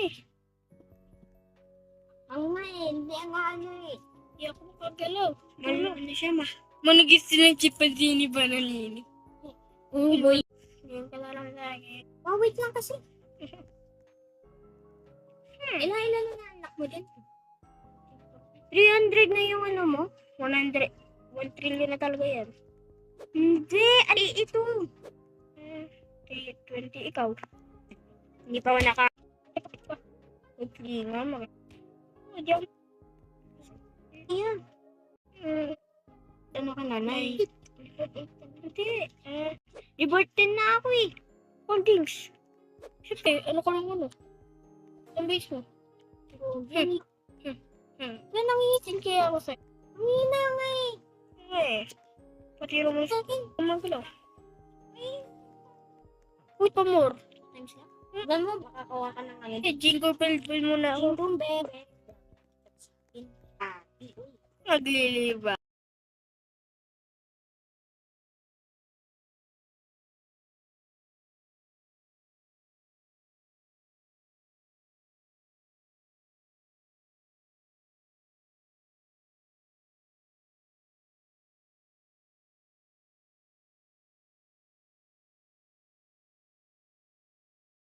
eh. Ang hindi ang ano eh. Hindi ako makagalaw. Ano siya manugis ng chimpanzini banalini. Boy. Ngayon ka na lang lagi. Oh, wait lang kasi. Ilan na anak mo din? 300 na yung ano mo? 100. 1 trillion na talaga yan. Hindi, ay ito. 20 ikaw. Hindi pa ako naka... Hindi nga Hindi ako... Ayan. Ano ka nanay? Hindi. Reward 10 na ako eh. Holdings. Siyempre, ano ka lang ano? Ang base mo. Yan ang iisin kaya ako sa'yo. Ang hina nga eh. Patiro mo Sa akin. Kumagalaw. Uy, pa more. Times na. Gan mo, baka kawa ka na ngayon. Jingle bell mo na ako. Yung bebe. Nagliliba.